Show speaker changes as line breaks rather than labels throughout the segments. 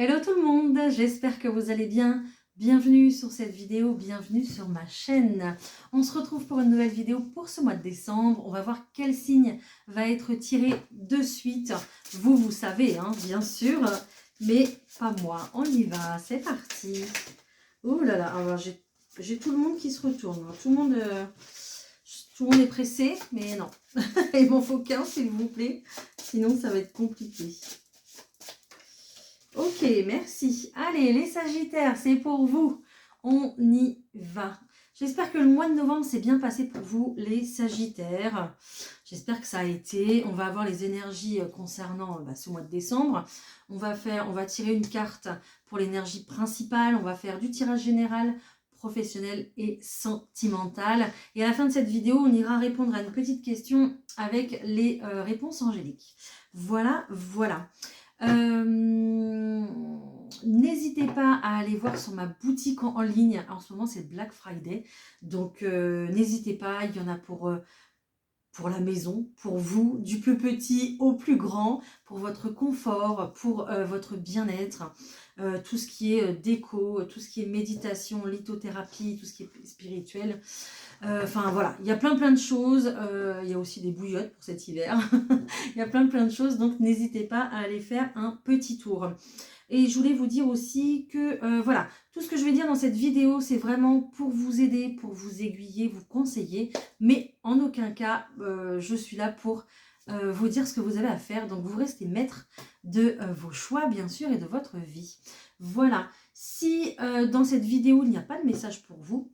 Hello tout le monde, j'espère que vous allez bien. Bienvenue sur cette vidéo, bienvenue sur ma chaîne. On se retrouve pour une nouvelle vidéo pour ce mois de décembre. On va voir quel signe va être tiré de suite. Vous savez, hein, bien sûr, mais pas moi. On y va, c'est parti. Oh là là, alors j'ai tout le monde qui se retourne. Tout le monde est pressé, mais non. Il m'en faut qu'un, s'il vous plaît. Sinon, ça va être compliqué. Ok, merci. Allez, les Sagittaires, c'est pour vous. On y va. J'espère que le mois de novembre s'est bien passé pour vous, les Sagittaires. J'espère que ça a été. On va avoir les énergies concernant ce mois de décembre. On va tirer une carte pour l'énergie principale. On va faire du tirage général, professionnel et sentimental. Et à la fin de cette vidéo, on ira répondre à une petite question avec les réponses angéliques. Voilà, voilà. N'hésitez pas à aller voir sur ma boutique en ligne. En ce moment, c'est Black Friday. Donc, n'hésitez pas. Il y en a pour la maison, pour vous, du plus petit au plus grand, pour votre confort, pour votre bien-être, tout ce qui est déco, tout ce qui est méditation, lithothérapie, tout ce qui est spirituel. Enfin voilà, il y a plein de choses. Il y a aussi des bouillottes pour cet hiver. Il y a plein de choses, donc n'hésitez pas à aller faire un petit tour. Et je voulais vous dire aussi que voilà, tout ce que je vais dire dans cette vidéo, c'est vraiment pour vous aider, pour vous aiguiller, vous conseiller. Mais en aucun cas, je suis là pour vous dire ce que vous avez à faire. Donc vous restez maître de vos choix, bien sûr, et de votre vie. Voilà, si dans cette vidéo, il n'y a pas de message pour vous,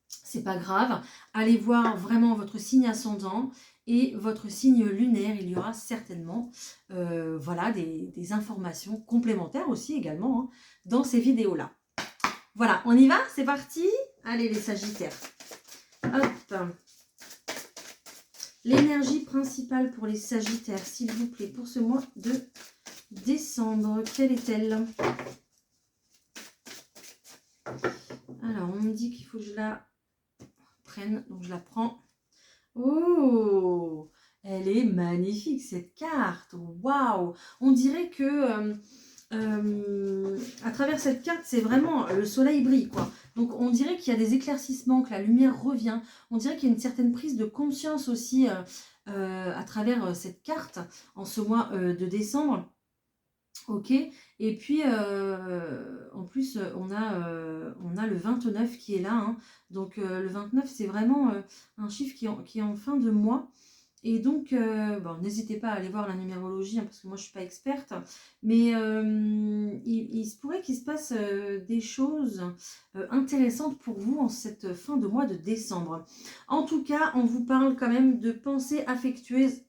c'est pas grave, allez voir vraiment votre signe ascendant et votre signe lunaire. Il y aura certainement voilà, des informations complémentaires aussi également hein, dans ces vidéos-là. Voilà, on y va, c'est parti. Allez les Sagittaires. Hop. L'énergie principale pour les Sagittaires, s'il vous plaît, pour ce mois de décembre, quelle est-elle? Alors, on me dit qu'il faut que je la prenne, donc je la prends. Oh, elle est magnifique cette carte. Waouh! On dirait que à travers cette carte, c'est vraiment le soleil brille quoi. Donc on dirait qu'il y a des éclaircissements, que la lumière revient. On dirait qu'il y a une certaine prise de conscience aussi à travers cette carte en ce mois de décembre. Ok, et puis en plus on a le 29 qui est là, hein. Donc le 29 c'est vraiment un chiffre qui est en fin de mois. Et donc, bon, n'hésitez pas à aller voir la numérologie, hein, parce que moi je ne suis pas experte, mais il se pourrait qu'il se passe des choses intéressantes pour vous en cette fin de mois de décembre. En tout cas, on vous parle quand même de pensées affectueuses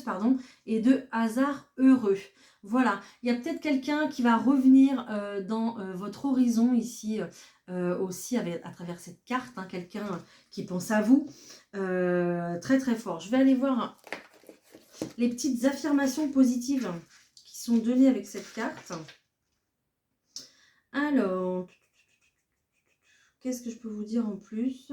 pardon, et de hasard heureux. Voilà, il y a peut-être quelqu'un qui va revenir dans votre horizon ici aussi à travers cette carte, hein, quelqu'un qui pense à vous très fort. Je vais aller voir les petites affirmations positives qui sont données avec cette carte. Alors, qu'est-ce que je peux vous dire en plus?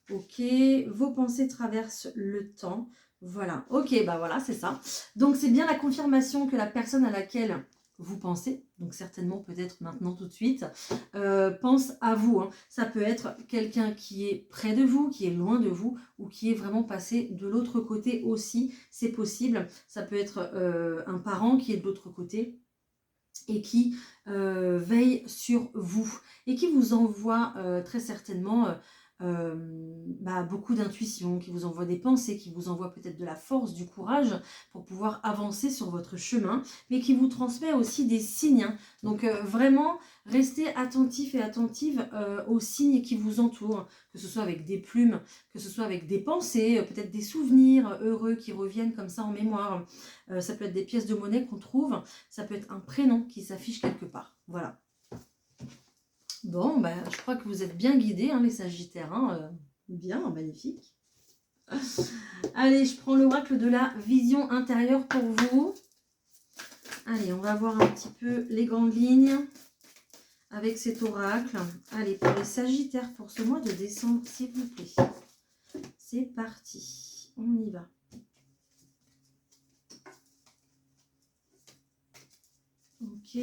Ok, vos pensées traversent le temps. Voilà, ok, bah voilà, c'est ça. Donc, c'est bien la confirmation que la personne à laquelle vous pensez, donc certainement peut-être maintenant tout de suite, pense à vous. Hein. Ça peut être quelqu'un qui est près de vous, qui est loin de vous, ou qui est vraiment passé de l'autre côté aussi, c'est possible. Ça peut être un parent qui est de l'autre côté et qui veille sur vous et qui vous envoie très certainement beaucoup d'intuition, qui vous envoie des pensées, qui vous envoie peut-être de la force, du courage pour pouvoir avancer sur votre chemin, mais qui vous transmet aussi des signes. Hein. Donc vraiment, restez attentif et attentive aux signes qui vous entourent, que ce soit avec des plumes, que ce soit avec des pensées, peut-être des souvenirs heureux qui reviennent comme ça en mémoire. Ça peut être des pièces de monnaie qu'on trouve, ça peut être un prénom qui s'affiche quelque part. Voilà. Bon, je crois que vous êtes bien guidés, hein, les Sagittaires. Hein, bien, magnifique. Allez, je prends l'oracle de la vision intérieure pour vous. Allez, on va voir un petit peu les grandes lignes avec cet oracle. Allez, pour les Sagittaires, pour ce mois de décembre, s'il vous plaît. C'est parti. On y va. Ok.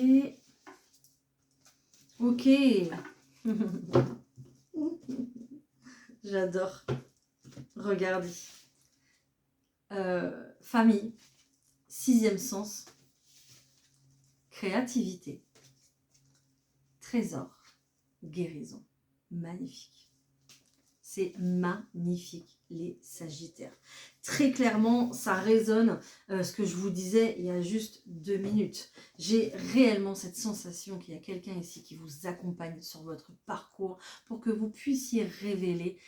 Ok. J'adore. Regardez. Famille, sixième sens, créativité, trésor, guérison. Magnifique. C'est magnifique, les Sagittaires. Très clairement, ça résonne ce que je vous disais il y a juste 2 minutes. J'ai réellement cette sensation qu'il y a quelqu'un ici qui vous accompagne sur votre parcours pour que vous puissiez révéler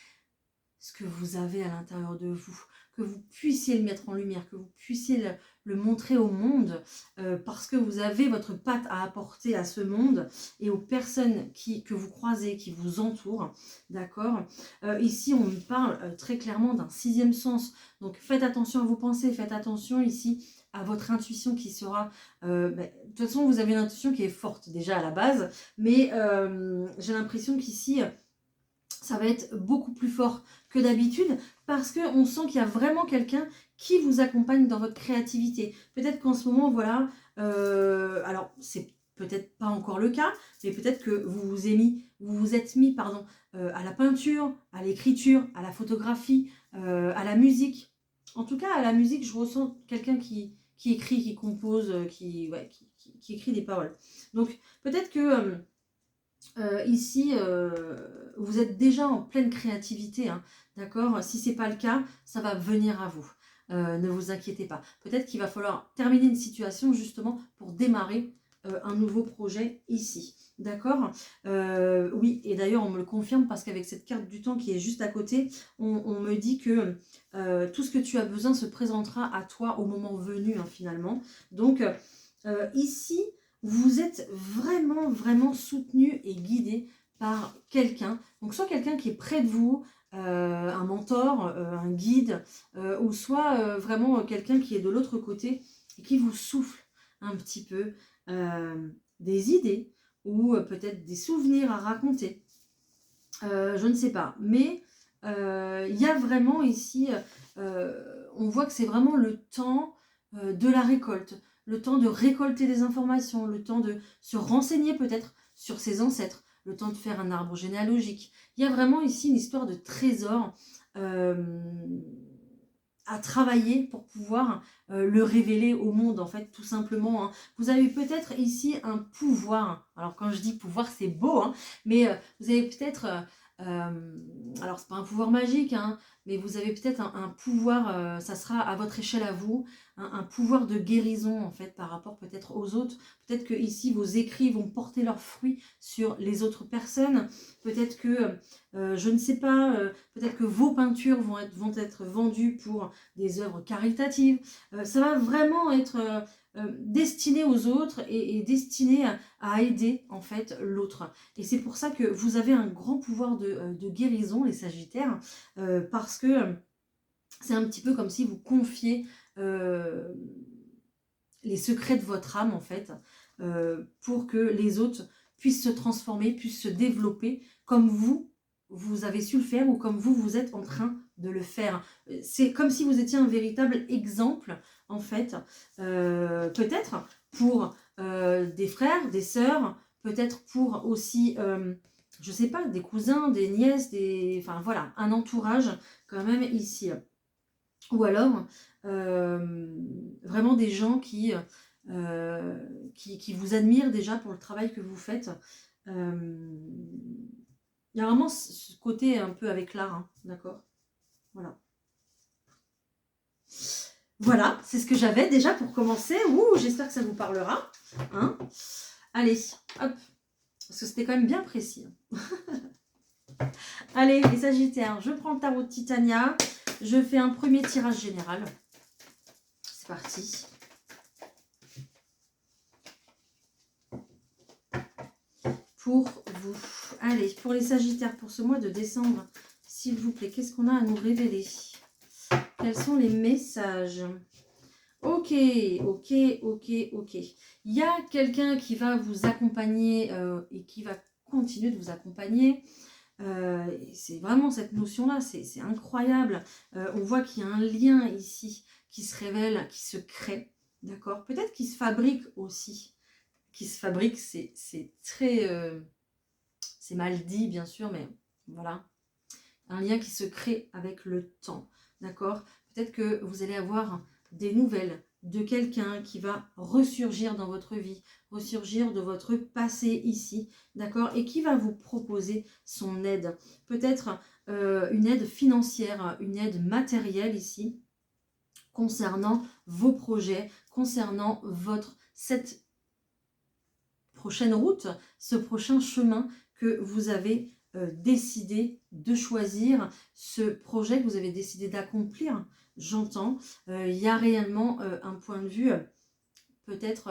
ce que vous avez à l'intérieur de vous, que vous puissiez le mettre en lumière, que vous puissiez le montrer au monde, parce que vous avez votre patte à apporter à ce monde et aux personnes que vous croisez, qui vous entourent, d'accord. Ici, on me parle très clairement d'un sixième sens, donc faites attention à vos pensées, faites attention ici à votre intuition qui sera... de toute façon, vous avez une intuition qui est forte déjà à la base, mais j'ai l'impression qu'ici... ça va être beaucoup plus fort que d'habitude parce qu'on sent qu'il y a vraiment quelqu'un qui vous accompagne dans votre créativité. Peut-être qu'en ce moment, voilà, alors c'est peut-être pas encore le cas, mais peut-être que vous vous êtes mis à la peinture, à l'écriture, à la photographie, à la musique. En tout cas, à la musique, je ressens quelqu'un qui écrit, qui compose, qui écrit des paroles. Donc peut-être que... ici, vous êtes déjà en pleine créativité, hein, d'accord? Si ce n'est pas le cas, ça va venir à vous. Ne vous inquiétez pas. Peut-être qu'il va falloir terminer une situation justement pour démarrer un nouveau projet ici. D'accord? Oui, et d'ailleurs, on me le confirme parce qu'avec cette carte du temps qui est juste à côté, on me dit que tout ce que tu as besoin se présentera à toi au moment venu, hein, finalement. Donc, ici, vous êtes vraiment, vraiment soutenu et guidé par quelqu'un. Donc, soit quelqu'un qui est près de vous, un mentor, un guide, ou soit vraiment quelqu'un qui est de l'autre côté et qui vous souffle un petit peu des idées ou peut-être des souvenirs à raconter. Je ne sais pas. Mais il y a vraiment ici, on voit que c'est vraiment le temps de la récolte, le temps de récolter des informations, le temps de se renseigner peut-être sur ses ancêtres, le temps de faire un arbre généalogique. Il y a vraiment ici une histoire de trésor à travailler pour pouvoir le révéler au monde, en fait, tout simplement. Hein. Vous avez peut-être ici un pouvoir. Alors, quand je dis pouvoir, c'est beau, hein, mais vous avez peut-être... alors, c'est pas un pouvoir magique, hein, mais vous avez peut-être un pouvoir, ça sera à votre échelle à vous, un pouvoir de guérison, en fait, par rapport peut-être aux autres. Peut-être que ici vos écrits vont porter leurs fruits sur les autres personnes. Peut-être que, je ne sais pas, peut-être que vos peintures vont être vendues pour des œuvres caritatives. Ça va vraiment être destiné aux autres et destiné à aider en fait l'autre. Et c'est pour ça que vous avez un grand pouvoir de guérison, les Sagittaires, parce que c'est un petit peu comme si vous confiez les secrets de votre âme en fait, pour que les autres puissent se transformer, puissent se développer comme vous avez su le faire ou comme vous êtes en train de le faire. C'est comme si vous étiez un véritable exemple en fait, peut-être pour des frères, des sœurs, peut-être pour aussi, je sais pas, des cousins, des nièces, enfin voilà, un entourage quand même ici. Ou alors, vraiment des gens qui vous admirent déjà pour le travail que vous faites. Il y a vraiment ce côté un peu avec l'art, hein, d'accord? Voilà. Voilà, c'est ce que j'avais déjà pour commencer. Ouh, j'espère que ça vous parlera. Hein, allez, hop. Parce que c'était quand même bien précis. Allez, les Sagittaires, je prends le tarot de Titania. Je fais un premier tirage général. C'est parti. Pour vous. Allez, pour les Sagittaires, pour ce mois de décembre, s'il vous plaît, qu'est-ce qu'on a à nous révéler? Quels sont les messages? Ok, ok, ok, ok. Il y a quelqu'un qui va vous accompagner et qui va continuer de vous accompagner. C'est vraiment cette notion-là, c'est incroyable. On voit qu'il y a un lien ici qui se révèle, qui se crée, d'accord? Peut-être qu'il se fabrique aussi. qui se fabrique. C'est très... c'est mal dit, bien sûr, mais voilà. Un lien qui se crée avec le temps, d'accord? Peut-être que vous allez avoir des nouvelles de quelqu'un qui va ressurgir dans votre vie, ressurgir de votre passé ici, d'accord? Et qui va vous proposer son aide. Peut-être une aide financière, une aide matérielle ici, concernant vos projets, concernant cette prochaine route, ce prochain chemin que vous avez décidé de choisir, ce projet que vous avez décidé d'accomplir. J'entends, il y a réellement un point de vue, peut-être,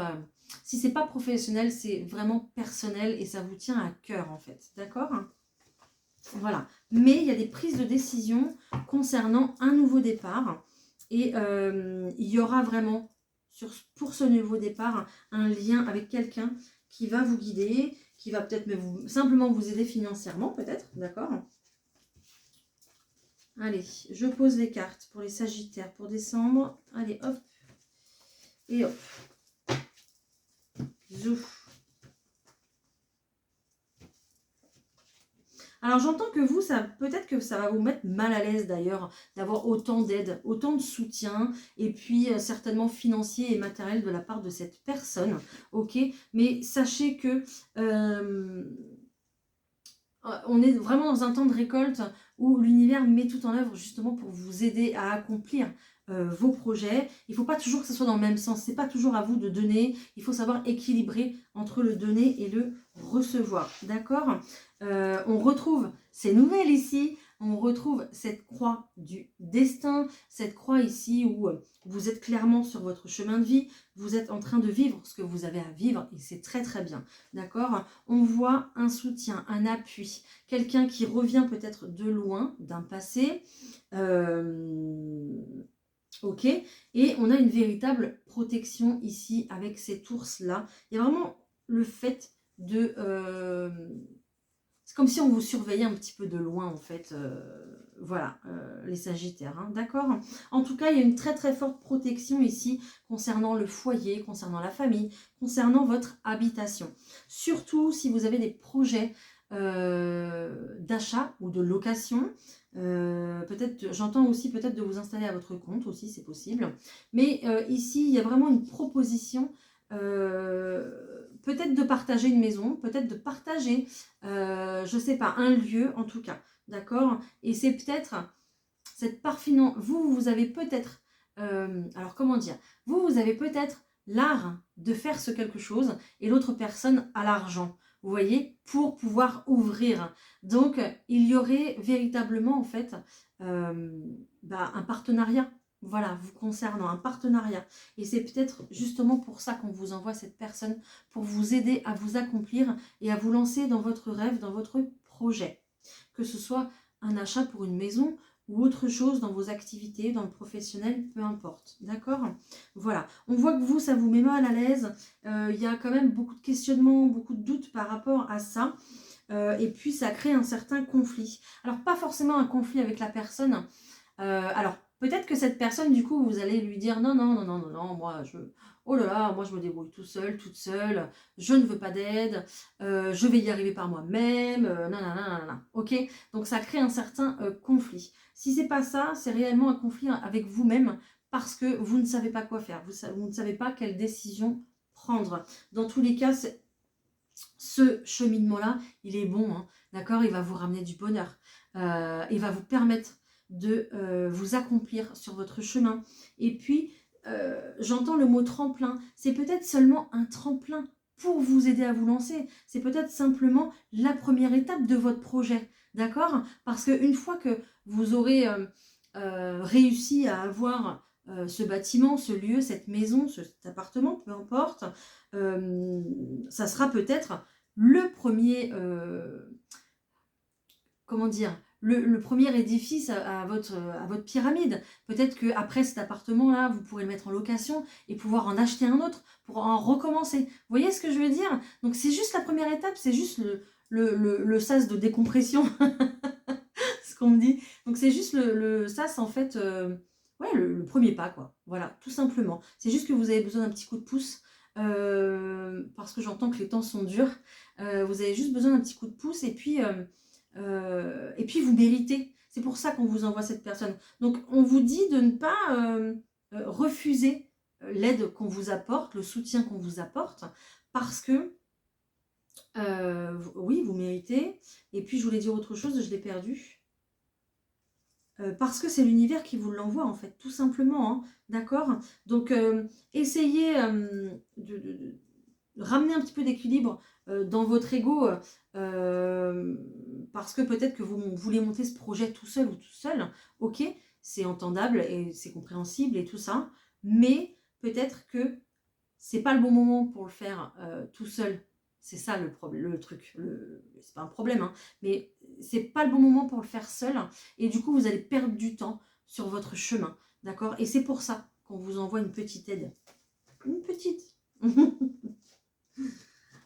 si c'est pas professionnel, c'est vraiment personnel et ça vous tient à cœur en fait, d'accord? Voilà, mais il y a des prises de décision concernant un nouveau départ et il y aura vraiment pour ce nouveau départ un lien avec quelqu'un qui va vous guider, qui va peut-être simplement vous aider financièrement peut-être, d'accord? Allez, je pose les cartes pour les Sagittaires pour décembre. Allez, hop, et hop, zouf. Alors j'entends que vous, peut-être que ça va vous mettre mal à l'aise d'ailleurs, d'avoir autant d'aide, autant de soutien, et puis certainement financier et matériel de la part de cette personne, ok? Mais sachez que on est vraiment dans un temps de récolte où l'univers met tout en œuvre justement pour vous aider à accomplir vos projets. Il ne faut pas toujours que ce soit dans le même sens. Ce n'est pas toujours à vous de donner. Il faut savoir équilibrer entre le donner et le recevoir. D'accord? On retrouve ces nouvelles ici. On retrouve cette croix du destin. Cette croix ici où vous êtes clairement sur votre chemin de vie. Vous êtes en train de vivre ce que vous avez à vivre et c'est très très bien. D'accord? On voit un soutien, un appui. Quelqu'un qui revient peut-être de loin, d'un passé. Ok, et on a une véritable protection ici avec cet ours-là. Il y a vraiment le fait de... c'est comme si on vous surveillait un petit peu de loin, en fait. Voilà, les Sagittaires, hein, d'accord? En tout cas, il y a une très très forte protection ici concernant le foyer, concernant la famille, concernant votre habitation. Surtout si vous avez des projets d'achat ou de location. Peut-être, j'entends aussi peut-être de vous installer à votre compte aussi, c'est possible. Mais ici, il y a vraiment une proposition, peut-être de partager une maison, peut-être de partager, je ne sais pas, un lieu en tout cas, d'accord? Et c'est peut-être cette part finance, vous avez peut-être, alors comment dire, vous avez peut-être l'art de faire ce quelque chose et l'autre personne a l'argent. Vous voyez, pour pouvoir ouvrir. Donc, il y aurait véritablement, en fait, un partenariat. Voilà, vous concernant, un partenariat. Et c'est peut-être justement pour ça qu'on vous envoie cette personne, pour vous aider à vous accomplir et à vous lancer dans votre rêve, dans votre projet. Que ce soit un achat pour une maison ou autre chose dans vos activités, dans le professionnel, peu importe. D'accord? Voilà. On voit que vous, ça vous met mal à l'aise. Il y a quand même beaucoup de questionnements, beaucoup de doutes par rapport à ça. Et puis, ça crée un certain conflit. Alors, pas forcément un conflit avec la personne. Alors, peut-être que cette personne, du coup, vous allez lui dire non, non, non, non, non, non, oh là là, moi je me débrouille tout seul, toute seule, je ne veux pas d'aide, je vais y arriver par moi-même, nanana, ok? Donc ça crée un certain conflit. Si c'est pas ça, c'est réellement un conflit avec vous-même parce que vous ne savez pas quoi faire, vous ne savez pas quelle décision prendre. Dans tous les cas, ce cheminement-là, il est bon, hein, d'accord? Il va vous ramener du bonheur, il va vous permettre de vous accomplir sur votre chemin. Et puis, j'entends le mot tremplin. C'est peut-être seulement un tremplin pour vous aider à vous lancer. C'est peut-être simplement la première étape de votre projet, d'accord? Parce qu'une fois que vous aurez réussi à avoir ce bâtiment, ce lieu, cette maison, cet appartement, peu importe, ça sera peut-être le premier... comment dire, le premier édifice à votre pyramide. Peut-être qu'après cet appartement-là, vous pourrez le mettre en location et pouvoir en acheter un autre pour en recommencer. Vous voyez ce que je veux dire? Donc c'est juste la première étape, c'est juste le sas de décompression, ce qu'on me dit. Donc c'est juste le sas, en fait, ouais, le premier pas, quoi. Voilà, tout simplement. C'est juste que vous avez besoin d'un petit coup de pouce parce que j'entends que les temps sont durs. Vous avez juste besoin d'un petit coup de pouce et puis vous méritez. C'est pour ça qu'on vous envoie cette personne. Donc on vous dit de ne pas refuser l'aide qu'on vous apporte, le soutien qu'on vous apporte, parce que oui, vous méritez. Et puis je voulais dire autre chose, je l'ai perdu. Parce que c'est l'univers qui vous l'envoie en fait, tout simplement, hein, d'accord? Donc essayez de ramener un petit peu d'équilibre dans votre ego, parce que peut-être que vous voulez monter ce projet tout seul ou tout seul, ok, c'est entendable et c'est compréhensible et tout ça, mais peut-être que c'est pas le bon moment pour le faire tout seul. C'est ça le problème, le truc. C'est pas un problème, hein, mais c'est pas le bon moment pour le faire seul. Et du coup, vous allez perdre du temps sur votre chemin. D'accord? Et c'est pour ça qu'on vous envoie une petite aide. Une petite.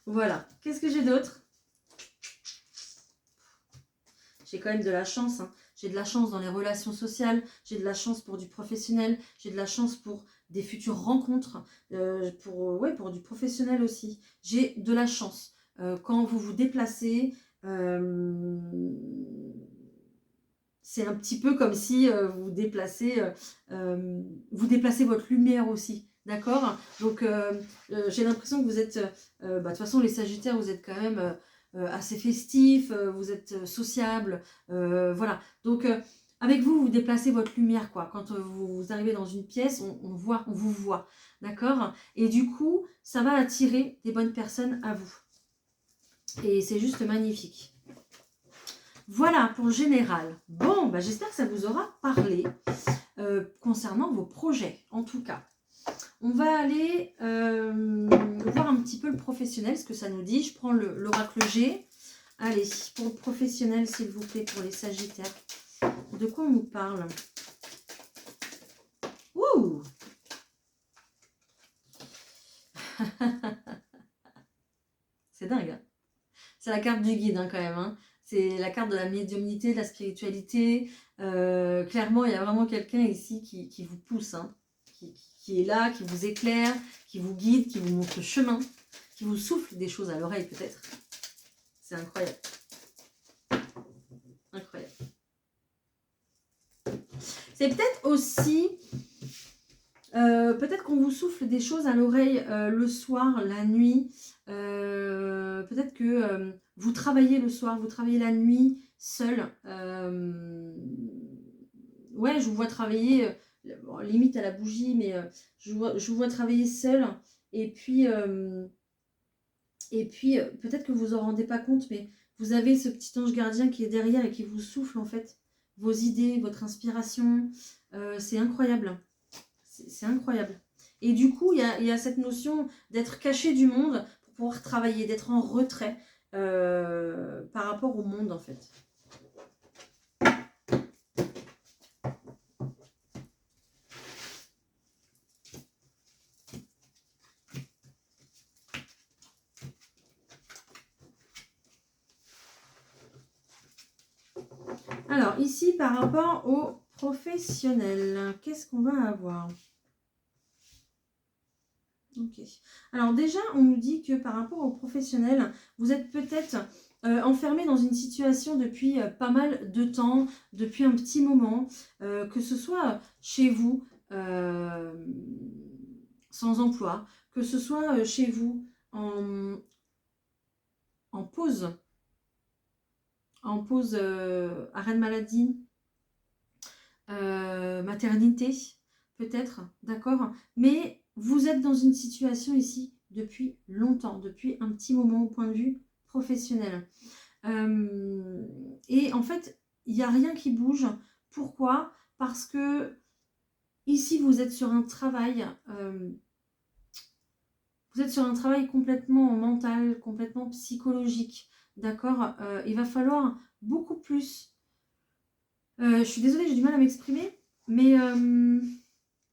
Voilà. Qu'est-ce que j'ai d'autre? J'ai quand même de la chance, hein. J'ai de la chance dans les relations sociales, j'ai de la chance pour du professionnel, j'ai de la chance pour des futures rencontres, pour du professionnel aussi. J'ai de la chance. Quand vous vous déplacez, c'est un petit peu comme si vous déplacez votre lumière aussi. D'accord? Donc, j'ai l'impression que vous êtes, de toute façon, les Sagittaires, vous êtes quand même assez festifs, vous êtes sociables, voilà. Donc, avec vous, vous déplacez votre lumière, quoi. Quand vous arrivez dans une pièce, on vous voit. D'accord? Et du coup, ça va attirer des bonnes personnes à vous. Et c'est juste magnifique. Voilà pour le général. Bon, bah, j'espère que ça vous aura parlé concernant vos projets, en tout cas. On va aller voir un petit peu le professionnel, ce que ça nous dit. Je prends l'oracle G. Allez, pour le professionnel, s'il vous plaît, pour les Sagittaires. De quoi on nous parle? Ouh. C'est dingue, hein. C'est la carte du guide, hein, quand même, hein. C'est la carte de la médiumnité, de la spiritualité. Clairement, il y a vraiment quelqu'un ici qui vous pousse, hein, qui est là, qui vous éclaire, qui vous guide, qui vous montre le chemin, qui vous souffle des choses à l'oreille peut-être. C'est incroyable. Incroyable. C'est peut-être aussi... peut-être qu'on vous souffle des choses à l'oreille le soir, la nuit. Peut-être que vous travaillez le soir, vous travaillez la nuit seul. Ouais, je vous vois travailler, bon, limite à la bougie, mais je vous vois travailler seul. Et puis peut-être que vous en rendez pas compte, mais vous avez ce petit ange gardien qui est derrière et qui vous souffle en fait vos idées, votre inspiration. C'est incroyable. C'est incroyable. Et du coup, il y a cette notion d'être caché du monde pour pouvoir travailler, d'être en retrait par rapport au monde, en fait. Alors, ici, par rapport aux professionnels, qu'est-ce qu'on va avoir ? Ok. Alors déjà, on nous dit que par rapport aux professionnels, vous êtes peut-être enfermé dans une situation depuis pas mal de temps, depuis un petit moment, que ce soit chez vous sans emploi, que ce soit chez vous en pause, arrêt de maladie, maternité, peut-être, d'accord? Mais vous êtes dans une situation ici depuis longtemps, depuis un petit moment au point de vue professionnel. Et en fait, il n'y a rien qui bouge. Pourquoi? Parce que ici, vous êtes sur un travail... vous êtes sur un travail complètement mental, complètement psychologique, d'accord? Il va falloir beaucoup plus... je suis désolée, j'ai du mal à m'exprimer, mais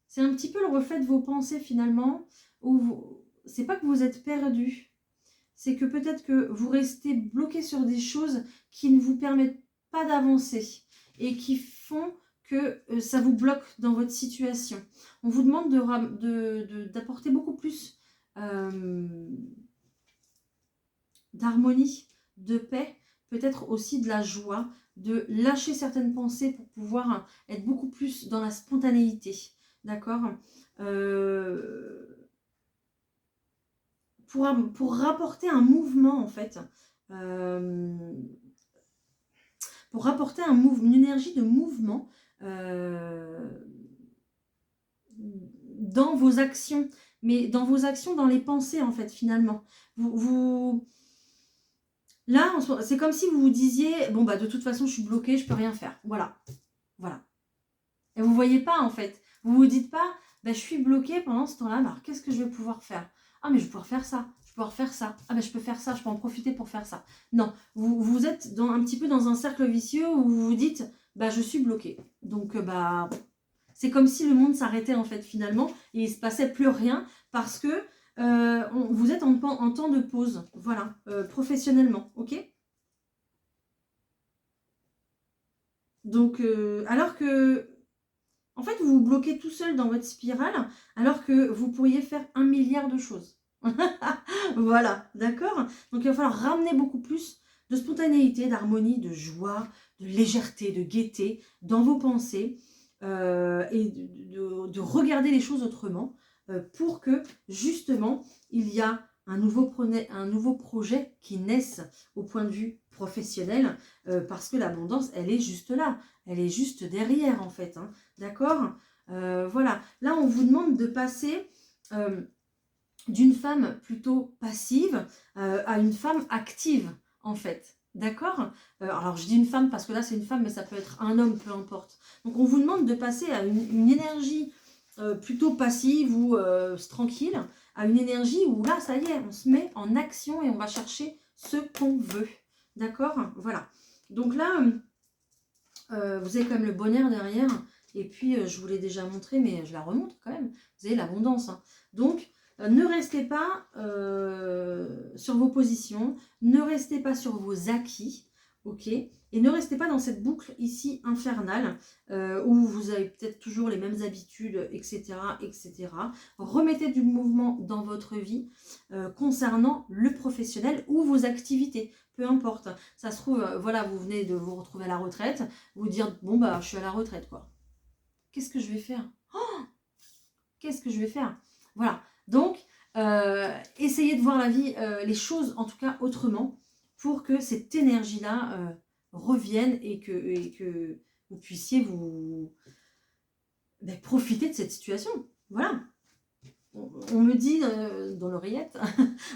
c'est un petit peu le reflet de vos pensées finalement, où c'est pas que vous êtes perdu, c'est que peut-être que vous restez bloqué sur des choses qui ne vous permettent pas d'avancer et qui font que ça vous bloque dans votre situation. On vous demande d'apporter beaucoup plus d'harmonie, de paix, peut-être aussi de la joie, de lâcher certaines pensées pour pouvoir être beaucoup plus dans la spontanéité, d'accord, pour rapporter un mouvement en fait, pour rapporter une énergie de mouvement dans vos actions, mais dans vos actions, dans les pensées en fait finalement. Là, c'est comme si vous vous disiez, bon bah de toute façon je suis bloquée, je peux rien faire. Voilà, voilà. Et vous voyez pas en fait. Vous vous dites pas, bah, je suis bloquée pendant ce temps-là, alors qu'est-ce que je vais pouvoir faire? Ah mais je vais pouvoir faire ça, je vais pouvoir faire ça. Ah ben je peux faire ça, je peux en profiter pour faire ça. Non, vous êtes un petit peu dans un cercle vicieux où vous vous dites, bah je suis bloquée. Donc bah c'est comme si le monde s'arrêtait en fait finalement et il se passait plus rien parce que vous êtes en temps de pause, voilà, professionnellement, ok? Donc, alors que, en fait, vous vous bloquez tout seul dans votre spirale, alors que vous pourriez faire 1 milliard de choses. Voilà, d'accord? Donc, il va falloir ramener beaucoup plus de spontanéité, d'harmonie, de joie, de légèreté, de gaieté dans vos pensées et de regarder les choses autrement pour que, justement, il y a un nouveau projet qui naisse au point de vue professionnel parce que l'abondance, elle est juste là. Elle est juste derrière, en fait. Hein, d'accord? Voilà. Là, on vous demande de passer d'une femme plutôt passive à une femme active, en fait. D'accord? Alors, je dis une femme parce que là, c'est une femme, mais ça peut être un homme, peu importe. Donc, on vous demande de passer à une énergie plutôt passive ou tranquille, à une énergie où là, ça y est, on se met en action et on va chercher ce qu'on veut. D'accord? Voilà. Donc là, vous avez quand même le bonheur derrière. Et puis, je vous l'ai déjà montré, mais je la remontre quand même. Vous avez l'abondance. Hein. Donc, ne restez pas sur vos positions. Ne restez pas sur vos acquis. Ok? Et ne restez pas dans cette boucle ici infernale où vous avez peut-être toujours les mêmes habitudes, etc., etc. Remettez du mouvement dans votre vie concernant le professionnel ou vos activités. Peu importe. Ça se trouve, voilà, vous venez de vous retrouver à la retraite, vous dire, bon, bah, je suis à la retraite, quoi. Qu'est-ce que je vais faire? Qu'est-ce que je vais faire? Voilà. Donc, essayez de voir la vie, les choses, en tout cas, autrement, pour que cette énergie-là revienne et que vous puissiez profiter de cette situation. Voilà. On me dit dans l'oreillette,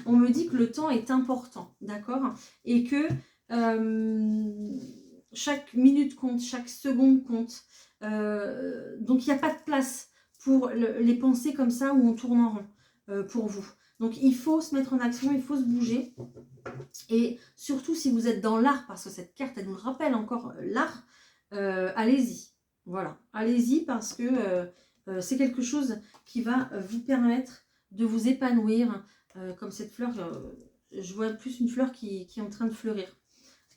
on me dit que le temps est important, d'accord? Et que chaque minute compte, chaque seconde compte. Donc il n'y a pas de place pour les pensées comme ça où on tourne en rond pour vous. Donc il faut se mettre en action, il faut se bouger. Et surtout si vous êtes dans l'art, parce que cette carte, elle nous le rappelle encore, l'art, allez-y. Voilà, allez-y parce que c'est quelque chose qui va vous permettre de vous épanouir. Comme cette fleur, je vois plus une fleur qui est en train de fleurir.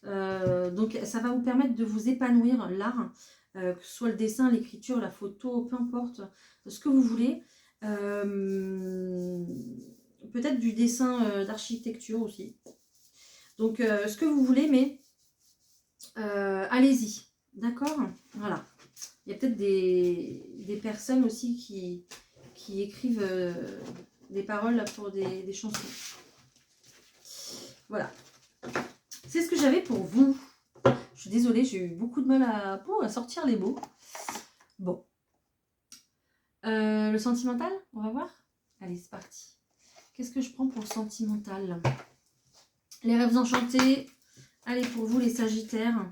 Donc ça va vous permettre de vous épanouir l'art, que ce soit le dessin, l'écriture, la photo, peu importe, ce que vous voulez. Peut-être du dessin d'architecture aussi. Donc ce que vous voulez, mais allez-y, d'accord? Voilà. Il y a peut-être des personnes aussi qui écrivent des paroles pour des chansons. Voilà. C'est ce que j'avais pour vous. Je suis désolée, j'ai eu beaucoup de mal à sortir les mots. Bon. Le sentimental, on va voir? Allez, c'est parti. Qu'est-ce que je prends pour le sentimental? Les rêves enchantés. Allez, pour vous, les sagittaires.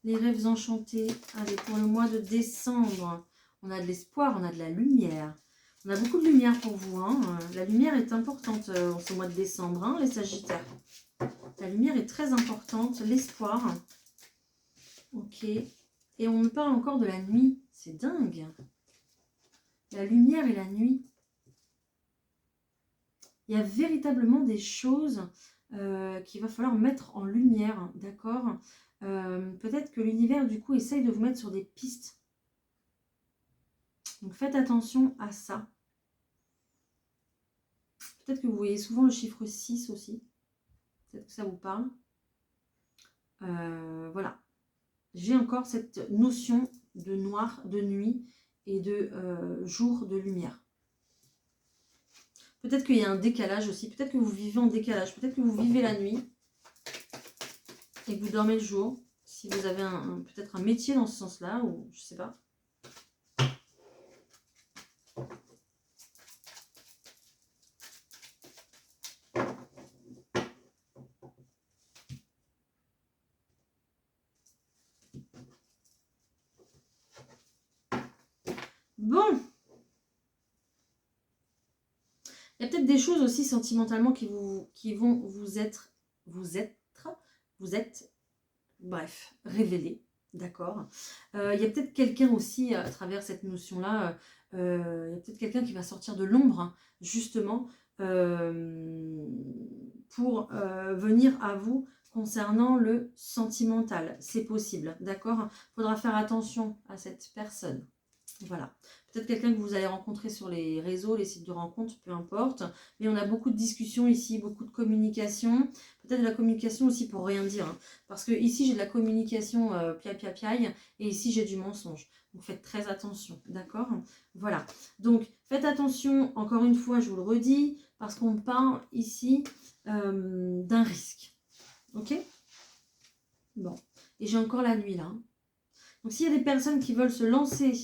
Les rêves enchantés. Allez, pour le mois de décembre. On a de l'espoir, on a de la lumière. On a beaucoup de lumière pour vous. Hein. La lumière est importante en ce mois de décembre, hein, les sagittaires. La lumière est très importante. L'espoir. Ok. Et on me parle encore de la nuit. C'est dingue. La lumière et la nuit. Il y a véritablement des choses qu'il va falloir mettre en lumière, d'accord? Peut-être que l'univers, du coup, essaye de vous mettre sur des pistes. Donc, faites attention à ça. Peut-être que vous voyez souvent le chiffre 6 aussi. Peut-être que ça vous parle. Voilà. J'ai encore cette notion de noir, de nuit et de jour, de lumière. Peut-être qu'il y a un décalage aussi. Peut-être que vous vivez en décalage. Peut-être que vous vivez la nuit et que vous dormez le jour. Si vous avez peut-être un métier dans ce sens-là, ou je sais pas. Bon. Il y a peut-être des choses aussi sentimentalement qui vont vous êtes, bref, révélées. D'accord. Il y a peut-être quelqu'un aussi, à travers cette notion-là, il y a peut-être quelqu'un qui va sortir de l'ombre, hein, justement, pour venir à vous concernant le sentimental. C'est possible, d'accord. Il faudra faire attention à cette personne. Voilà. Peut-être quelqu'un que vous allez rencontrer sur les réseaux, les sites de rencontres, peu importe. Mais on a beaucoup de discussions ici, beaucoup de communication. Peut-être de la communication aussi pour rien dire. Hein. Parce que ici, j'ai de la communication piaille. Et ici, j'ai du mensonge. Donc, faites très attention. D'accord? Voilà. Donc, faites attention, encore une fois, je vous le redis, parce qu'on parle ici d'un risque. Ok? Bon. Et j'ai encore la nuit là. Donc, s'il y a des personnes qui veulent se lancer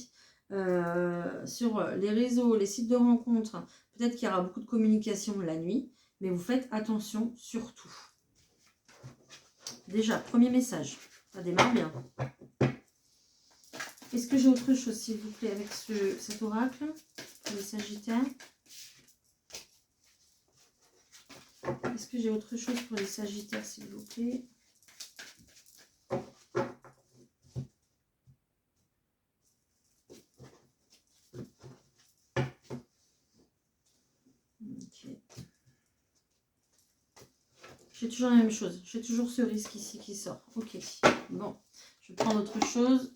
sur les réseaux, les sites de rencontres, peut-être qu'il y aura beaucoup de communication la nuit, mais vous faites attention surtout. Déjà, premier message, ça démarre bien. Est-ce que j'ai autre chose, s'il vous plaît, avec cet oracle, les Sagittaires? Est-ce que j'ai autre chose pour les Sagittaires, s'il vous plaît? J'ai toujours la même chose. J'ai toujours ce risque ici qui sort. Ok. Bon. Je vais prendre autre chose.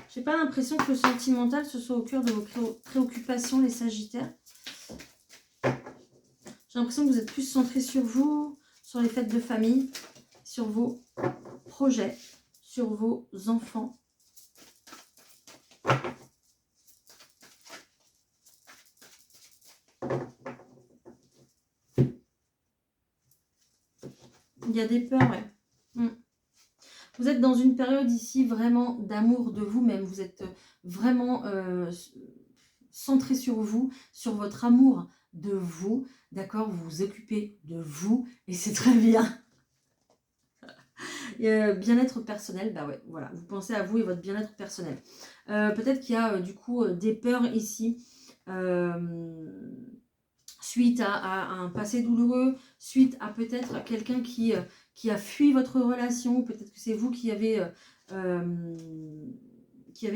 J'ai pas l'impression que le sentimental ce soit au cœur de vos préoccupations, les Sagittaires. J'ai l'impression que vous êtes plus centré sur vous, sur les fêtes de famille, sur vos projets, sur vos enfants. Il y a des peurs, ouais. Vous êtes dans une période ici vraiment d'amour de vous-même. Vous êtes vraiment centré sur vous, sur votre amour de vous. D'accord? Vous vous occupez de vous et c'est très bien. Bien-être personnel, bah ouais, voilà. Vous pensez à vous et votre bien-être personnel. Peut-être qu'il y a du coup des peurs ici. Suite à un passé douloureux, suite à peut-être quelqu'un qui a fui votre relation, peut-être que c'est vous qui avez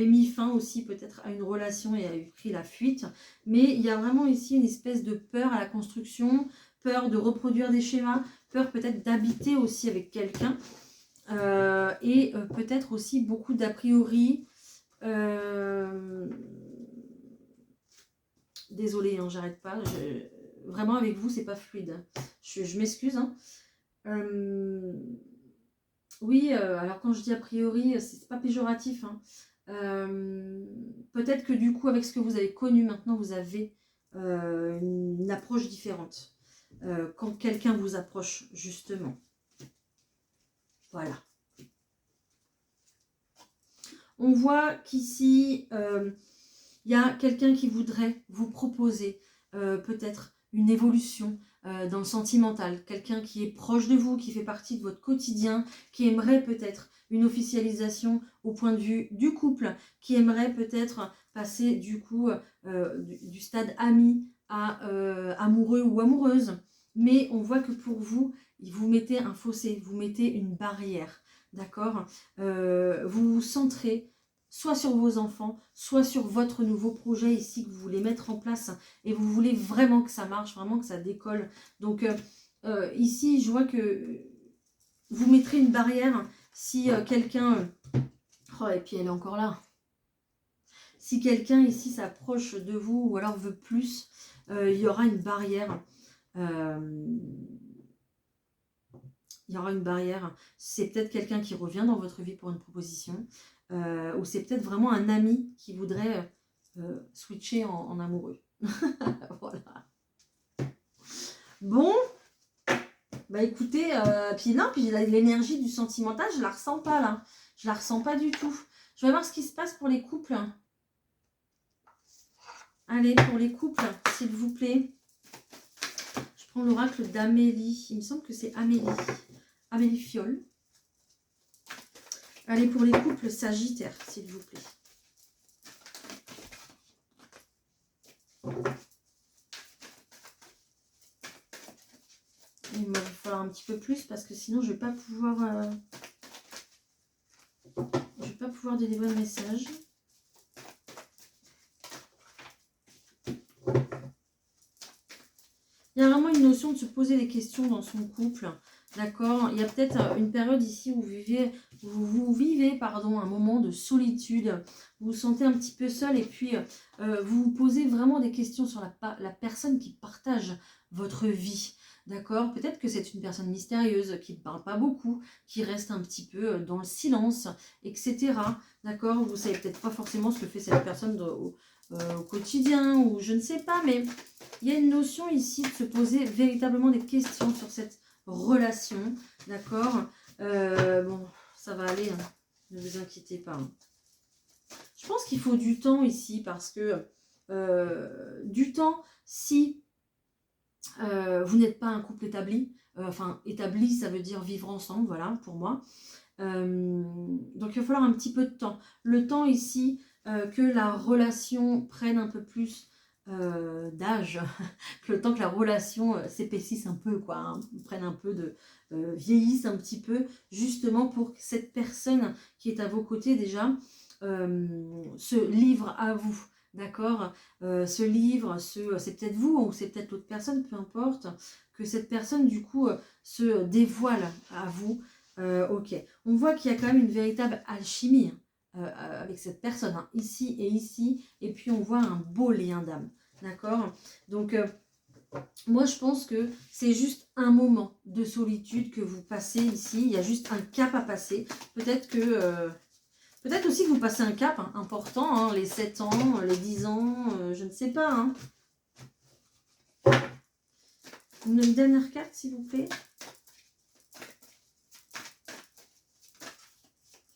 mis fin aussi peut-être à une relation et avez pris la fuite. Mais il y a vraiment ici une espèce de peur à la construction, peur de reproduire des schémas, peur peut-être d'habiter aussi avec quelqu'un et peut-être aussi beaucoup d'a priori. Désolée, hein, j'arrête pas. Vraiment, avec vous, c'est pas fluide. Je m'excuse. Hein. Oui, alors quand je dis a priori, c'est pas péjoratif. Hein. Peut-être que du coup, avec ce que vous avez connu maintenant, vous avez une approche différente. Quand quelqu'un vous approche, justement. Voilà. On voit qu'ici, il y a quelqu'un qui voudrait vous proposer peut-être une évolution dans le sentimental. Quelqu'un qui est proche de vous, qui fait partie de votre quotidien, qui aimerait peut-être une officialisation au point de vue du couple, qui aimerait peut-être passer du coup du stade ami à amoureux ou amoureuse. Mais on voit que pour vous, vous mettez un fossé, vous mettez une barrière. D'accord? Vous vous centrez soit sur vos enfants, soit sur votre nouveau projet ici que vous voulez mettre en place et vous voulez vraiment que ça marche, vraiment que ça décolle. Donc ici, je vois que vous mettrez une barrière si quelqu'un... Oh, et puis elle est encore là. Si quelqu'un ici s'approche de vous ou alors veut plus, il y aura une barrière. Il y aura une barrière. C'est peut-être quelqu'un qui revient dans votre vie pour une proposition. Ou c'est peut-être vraiment un ami qui voudrait switcher en amoureux. Voilà. Bon, bah écoutez, puis non, puis l'énergie du sentimental, je la ressens pas là. Je la ressens pas du tout. Je vais voir ce qui se passe pour les couples. Allez, pour les couples, s'il vous plaît. Je prends l'oracle d'Amélie. Il me semble que c'est Amélie. Amélie Fiole. Allez, pour les couples sagittaires, s'il vous plaît. Il va falloir un petit peu plus parce que sinon je ne vais pas pouvoir délivrer le message. Il y a vraiment une notion de se poser des questions dans son couple. D'accord? Il y a peut-être une période ici où vous vivez un moment de solitude. Vous vous sentez un petit peu seul et puis vous vous posez vraiment des questions sur la personne qui partage votre vie. D'accord? Peut-être que c'est une personne mystérieuse qui ne parle pas beaucoup, qui reste un petit peu dans le silence, etc. D'accord? Vous ne savez peut-être pas forcément ce que fait cette personne au quotidien ou je ne sais pas, mais il y a une notion ici de se poser véritablement des questions sur cette relation, d'accord? Bon, ça va aller, hein. Ne vous inquiétez pas. Hein. Je pense qu'il faut du temps ici parce que du temps si vous n'êtes pas un couple établi. Enfin, établi, ça veut dire vivre ensemble, voilà, pour moi. Donc, il va falloir un petit peu de temps. Le temps ici, que la relation prenne un peu plus d'âge, que le temps que la relation s'épaississe un peu, quoi, hein, prenne un peu de... vieillisse un petit peu, justement pour que cette personne qui est à vos côtés déjà se livre à vous. D'accord, ce livre, c'est peut-être vous ou c'est peut-être l'autre personne, peu importe, que cette personne du coup se dévoile à vous. Ok, on voit qu'il y a quand même une véritable alchimie avec cette personne, hein, ici, et puis on voit un beau lien d'âme. D'accord, donc moi je pense que c'est juste un moment de solitude que vous passez ici, il y a juste un cap à passer. Peut-être que... peut-être aussi que vous passez un cap hein, important, hein, les 7 ans, les 10 ans, je ne sais pas. Hein. Une dernière carte, s'il vous plaît.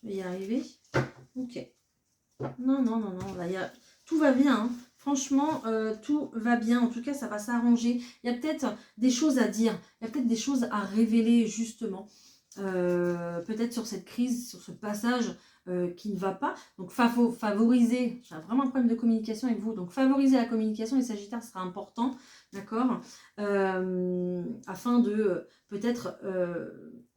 Je vais y arriver. Ok. Non, là, tout va bien. Hein. Franchement, tout va bien. En tout cas, ça va s'arranger. Il y a peut-être des choses à dire. Il y a peut-être des choses à révéler, justement. Peut-être sur cette crise, sur ce passage qui ne va pas. Donc favoriser, j'ai vraiment un problème de communication avec vous, donc favoriser la communication, les Sagittaires, sera important, d'accord, afin de peut-être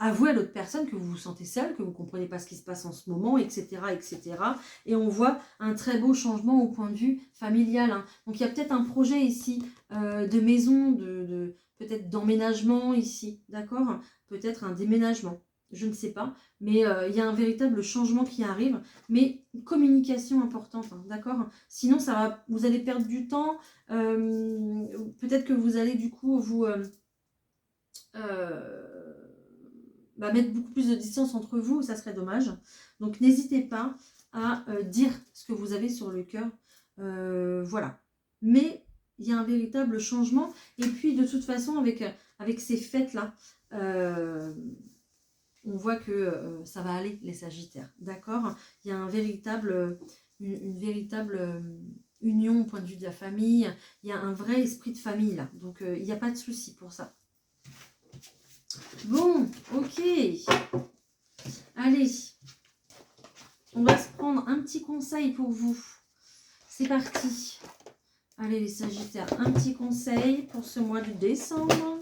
avouer à l'autre personne que vous vous sentez seul, que vous ne comprenez pas ce qui se passe en ce moment, etc., etc. Et on voit un très beau changement au point de vue familial. Hein. Donc il y a peut-être un projet ici de maison, peut-être d'emménagement ici, d'accord, peut-être un déménagement, je ne sais pas, mais il y a un véritable changement qui arrive, mais une communication importante, hein, d'accord, sinon vous allez perdre du temps, peut-être que vous allez du coup vous mettre beaucoup plus de distance entre vous, ça serait dommage, donc n'hésitez pas à dire ce que vous avez sur le cœur, voilà, mais il y a un véritable changement, et puis de toute façon avec ces fêtes-là, on voit que ça va aller, les Sagittaires, d'accord. Il y a une véritable union au point de vue de la famille, il y a un vrai esprit de famille là, donc il n'y a pas de souci pour ça. Bon, ok, allez, on va se prendre un petit conseil pour vous, c'est parti. Allez les Sagittaires, un petit conseil pour ce mois de décembre.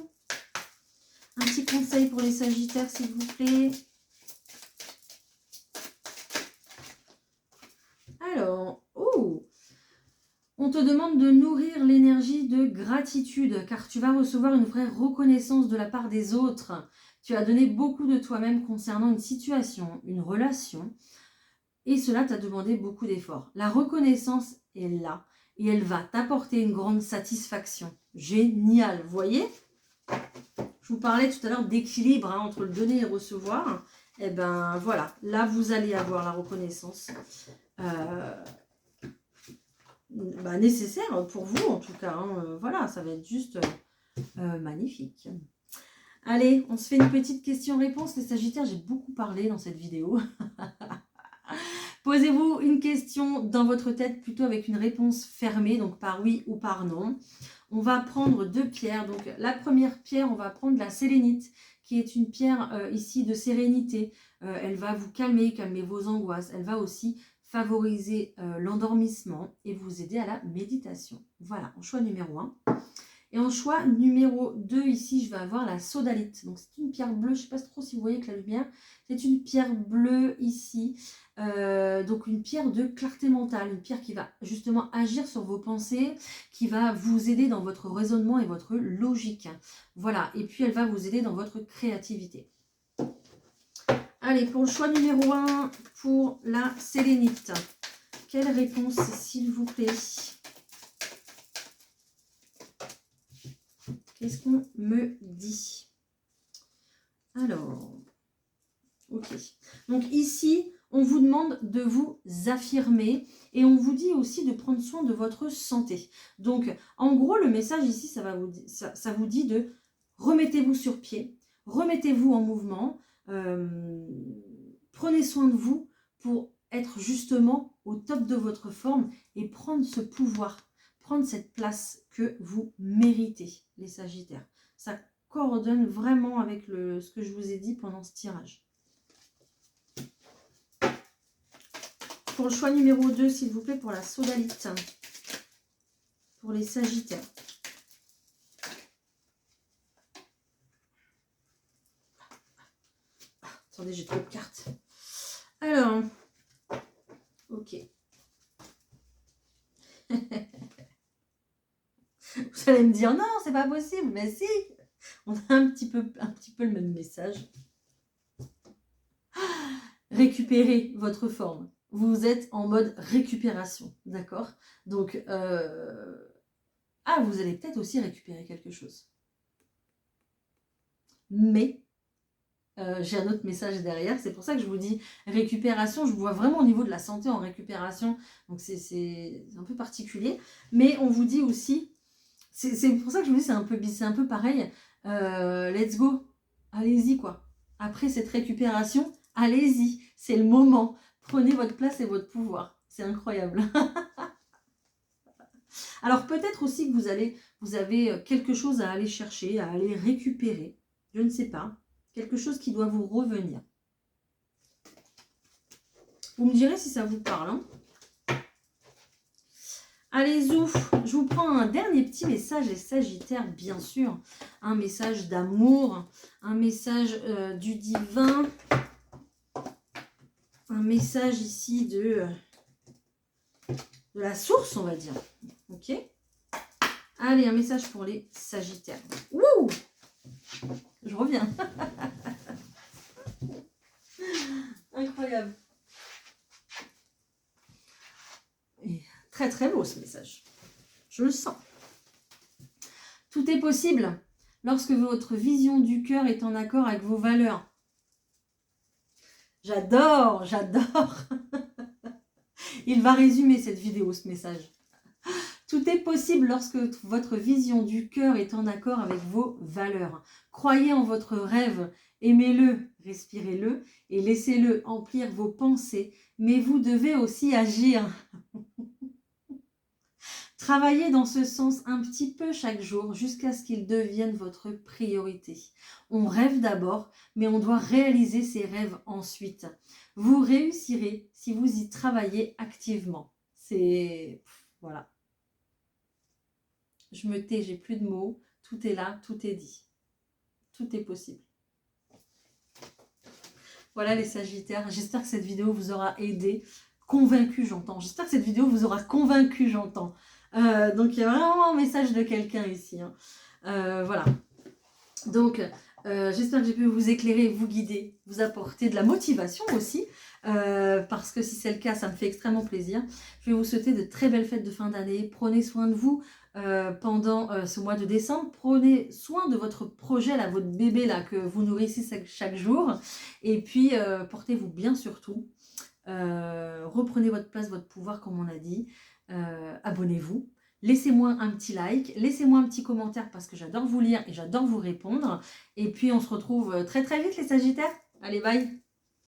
Un petit conseil pour les Sagittaires, s'il vous plaît. Alors, on te demande de nourrir l'énergie de gratitude, car tu vas recevoir une vraie reconnaissance de la part des autres. Tu as donné beaucoup de toi-même concernant une situation, une relation, et cela t'a demandé beaucoup d'efforts. La reconnaissance est là et elle va t'apporter une grande satisfaction. Génial, vous voyez? Je vous parlais tout à l'heure d'équilibre entre le donner et le recevoir. Et ben voilà, là vous allez avoir la reconnaissance nécessaire pour vous en tout cas. Voilà, ça va être juste magnifique. Allez, on se fait une petite question-réponse. Les Sagittaires, j'ai beaucoup parlé dans cette vidéo. Posez-vous une question dans votre tête, plutôt avec une réponse fermée, donc par oui ou par non. On va prendre 2 pierres. Donc la première pierre, on va prendre la sélénite, qui est une pierre ici de sérénité. Elle va vous calmer, calmer vos angoisses. Elle va aussi favoriser l'endormissement et vous aider à la méditation. Voilà, en choix numéro 1. Et en choix numéro 2, ici, je vais avoir la sodalite. Donc, c'est une pierre bleue. Je ne sais pas trop si vous voyez avec la lumière. C'est une pierre bleue ici. Donc, une pierre de clarté mentale. Une pierre qui va justement agir sur vos pensées, qui va vous aider dans votre raisonnement et votre logique. Voilà. Et puis, elle va vous aider dans votre créativité. Allez, pour le choix numéro 1, pour la sélénite. Quelle réponse, s'il vous plaît ? Qu'est-ce qu'on me dit? Alors, ok. Donc ici, on vous demande de vous affirmer et on vous dit aussi de prendre soin de votre santé. Donc, en gros, le message ici, ça vous dit de remettez-vous sur pied, remettez-vous en mouvement, prenez soin de vous pour être justement au top de votre forme et prendre ce pouvoir, prendre cette place que vous méritez, les Sagittaires. Ça coordonne vraiment avec ce que je vous ai dit pendant ce tirage. Pour le choix numéro 2, s'il vous plaît, pour la sodalite, pour les Sagittaires. Attendez, j'ai trop de cartes. Alors, ok. Vous allez me dire, non, c'est pas possible. Mais si, on a un petit peu le même message. Récupérez votre forme. Vous êtes en mode récupération, d'accord? Donc, vous allez peut-être aussi récupérer quelque chose. Mais, j'ai un autre message derrière. C'est pour ça que je vous dis récupération. Je vous vois vraiment au niveau de la santé en récupération. Donc, c'est un peu particulier. Mais on vous dit aussi... C'est pour ça que je vous dis, c'est un peu pareil. Let's go. Allez-y, quoi. Après cette récupération, allez-y. C'est le moment. Prenez votre place et votre pouvoir. C'est incroyable. Alors, peut-être aussi que vous avez quelque chose à aller chercher, à aller récupérer. Je ne sais pas. Quelque chose qui doit vous revenir. Vous me direz si ça vous parle, hein. Allez, zouf, je vous prends un dernier petit message, les Sagittaires, bien sûr. Un message d'amour, un message du divin, un message ici de la source, on va dire. Ok? Allez, un message pour les Sagittaires. Wouh! Je reviens. Incroyable. Et très très beau ce message. Je le sens. Tout est possible lorsque votre vision du cœur est en accord avec vos valeurs. J'adore, j'adore. Il va résumer cette vidéo, ce message. Tout est possible lorsque votre vision du cœur est en accord avec vos valeurs. Croyez en votre rêve, aimez-le, respirez-le et laissez-le emplir vos pensées. Mais vous devez aussi agir. Travaillez dans ce sens un petit peu chaque jour jusqu'à ce qu'il devienne votre priorité. On rêve d'abord, mais on doit réaliser ses rêves ensuite. Vous réussirez si vous y travaillez activement. C'est... Voilà. Je me tais, j'ai plus de mots. Tout est là, tout est dit. Tout est possible. Voilà les Sagittaires. J'espère que cette vidéo vous aura aidé. Convaincu, j'entends. J'espère que cette vidéo vous aura convaincu, j'entends. Donc, il y a vraiment un message de quelqu'un ici. Hein. Voilà. Donc, J'espère que j'ai pu vous éclairer, vous guider, vous apporter de la motivation aussi, parce que si c'est le cas, ça me fait extrêmement plaisir. Je vais vous souhaiter de très belles fêtes de fin d'année. Prenez soin de vous pendant ce mois de décembre. Prenez soin de votre projet, là, votre bébé là, que vous nourrissez chaque jour. Et puis, portez-vous bien surtout. Reprenez votre place, votre pouvoir, comme on a dit. Abonnez-vous. Laissez-moi un petit like, laissez-moi un petit commentaire parce que j'adore vous lire et j'adore vous répondre. Et puis on se retrouve très très vite les Sagittaires. Allez, bye!